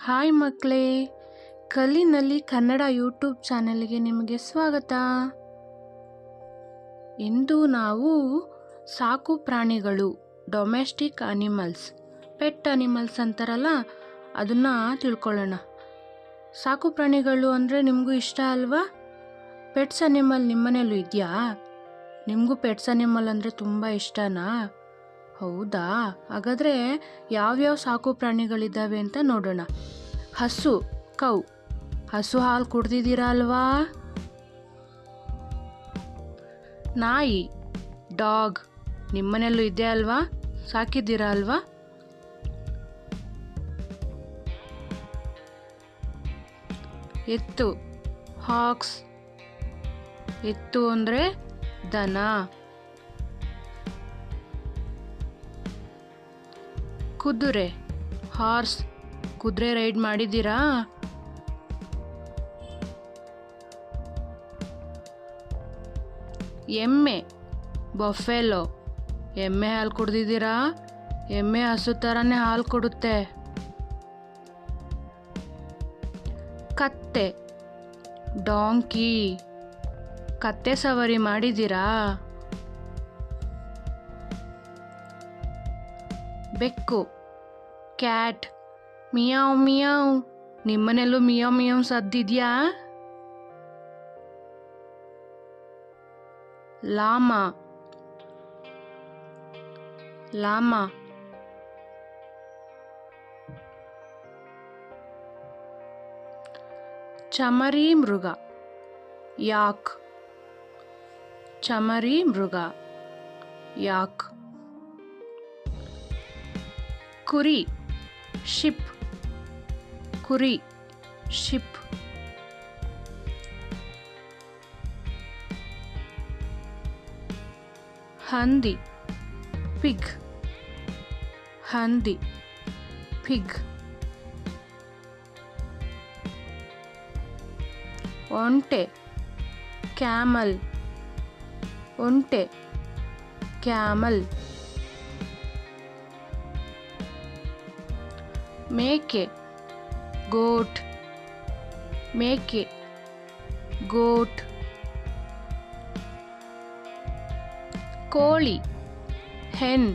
Hi ಮಕ್ಕಳೇ, ಕಲಿನಲ್ಲಿ Kannada YouTube ಚಾನೆಲ್ಗೆ ನಿಮಗೆ ಸ್ವಾಗತ. ಇಂದು ನಾವು ಸಾಕು ಪ್ರಾಣಿಗಳು, ಡೊಮೆಸ್ಟಿಕ್ ಅನಿಮಲ್ಸ್, ಪೆಟ್ ಅನಿಮಲ್ಸ್ ಅಂತಾರಲ್ಲ, ಅದನ್ನು ತಿಳ್ಕೊಳ್ಳೋಣ. ಸಾಕು ಪ್ರಾಣಿಗಳು ಅಂದರೆ ನಿಮಗೂ ಇಷ್ಟ ಅಲ್ವಾ? ಪೆಟ್ಸ್ ಅನಿಮಲ್ ನಿಮ್ಮನೇಲೂ ಇದೆಯಾ? ನಿಮಗೂ ಪೆಟ್ಸ್ ಅನಿಮಲ್ ಅಂದರೆ ತುಂಬ ಇಷ್ಟನಾ? ಹೌದಾ? ಹಾಗಾದರೆ ಯಾವ್ಯಾವ ಸಾಕು ಪ್ರಾಣಿಗಳಿದ್ದಾವೆ ಅಂತ ನೋಡೋಣ. ಹಸು, ಕೌ. ಹಸು ಹಾಲು ಕುಡ್ದಿದ್ದೀರಾ ಅಲ್ವಾ? ನಾಯಿ, ಡಾಗ್. ನಿಮ್ಮನೆಯಲ್ಲೂ ಇದೆ ಅಲ್ವಾ? ಸಾಕಿದ್ದೀರಾ ಅಲ್ವಾ? ಎತ್ತು, ಹಾಕ್ಸ್. ಎತ್ತು ಅಂದರೆ ದನ. ಕುದುರೆ, ಹಾರ್ಸ್. ಕುದುರೆ ರೈಡ್ ಮಾಡಿದ್ದೀರಾ? ಎಮ್ಮೆ, ಬಫೆಲೋ. ಎಮ್ಮೆ ಹಾಲು ಕುಡ್ದಿದ್ದೀರಾ? ಎಮ್ಮೆ ಹಸು ಥರನೇ ಹಾಲು ಕೊಡುತ್ತೆ. ಕತ್ತೆ, ಡಾಂಕಿ. ಕತ್ತೆ ಸವಾರಿ ಮಾಡಿದ್ದೀರಾ? ಬೆಕ್ಕು, ಕ್ಯಾಟ್. Meow meow. ನಿಮ್ಮನೆಲ್ಲೂ ಮಿಯಾವ್ ಮಿಯಾವ್ ಸದ್ದಿದ್ಯಾ? Llama, llama. ಚಮರಿ ಮೃಗ, ಯಾಕ್. ಚಮರಿ ಮೃಗ, ಯಾಕ್. ಕುರಿ, ಶಿಪ್. ಕುರಿ, ಶಿಪ್. ಹಂದಿ, ಪಿಗ್. ಹಂದಿ, ಪಿಗ್. ಒಂಟೆ, ಕ್ಯಾಮಲ್. ಒಂಟೆ, ಕ್ಯಾಮಲ್. ಮೇಕೆ, ಗೋಟ್. ಮೇಕೆ, ಗೋಟ್. ಕೋಳಿ, ಹೆನ್.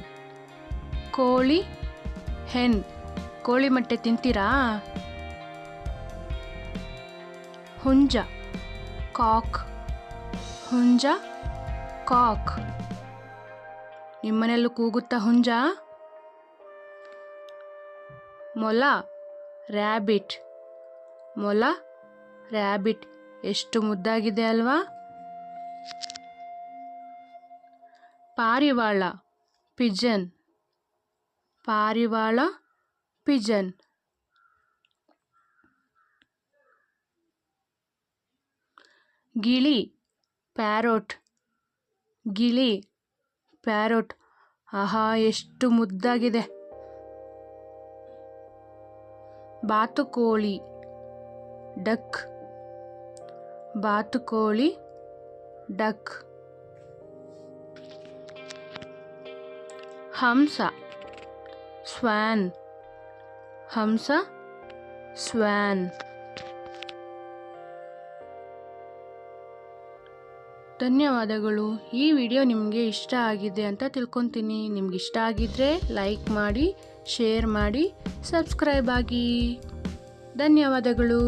ಕೋಳಿ, ಹೆನ್. ಕೋಳಿ ಮೊಟ್ಟೆ ತಿಂತೀರಾ? ಹುಂಜ, ಕಾಕ್. ಹುಂಜ, ಕಾಕ್. ನಿಮ್ಮನೆಲ್ಲೂ ಕೂಗುತ್ತಾ ಹುಂಜ? ಮೊಲ, ರ್ಯಾಬಿಟ್. ಮೊಲ, ರ್ಯಾಬಿಟ್. ಎಷ್ಟು ಮುದ್ದಾಗಿದೆ ಅಲ್ವಾ? ಪಾರಿವಾಳ, ಪಿಜನ್. ಪಾರಿವಾಳ, ಪಿಜನ್. ಗಿಳಿ, ಪ್ಯಾರೋಟ್. ಗಿಳಿ, ಪ್ಯಾರೋಟ್. ಆಹಾ, ಎಷ್ಟು ಮುದ್ದಾಗಿದೆ. ಬಾತುಕೋಳಿ, ಡಕ್. ಬಾತುಕೋಳಿ, ಡಕ್. ಹಂಸ, ಸ್ವ್ಯಾನ್. ಹಂಸ, ಸ್ವ್ಯಾನ್. ಧನ್ಯವಾದಗಳು. ಈ ವಿಡಿಯೋ ನಿಮಗೆ ಇಷ್ಟ ಆಗಿದೆ ಅಂತ ತಿಳ್ಕೊತೀನಿ. ನಿಮ್ಗೆ ಇಷ್ಟ ಆಗಿದ್ರೆ ಲೈಕ್ ಮಾಡಿ, ಶೇರ್ ಮಾಡಿ, ಸಬ್ಸ್ಕ್ರೈಬ್ ಆಗಿ. ಧನ್ಯವಾದಗಳು.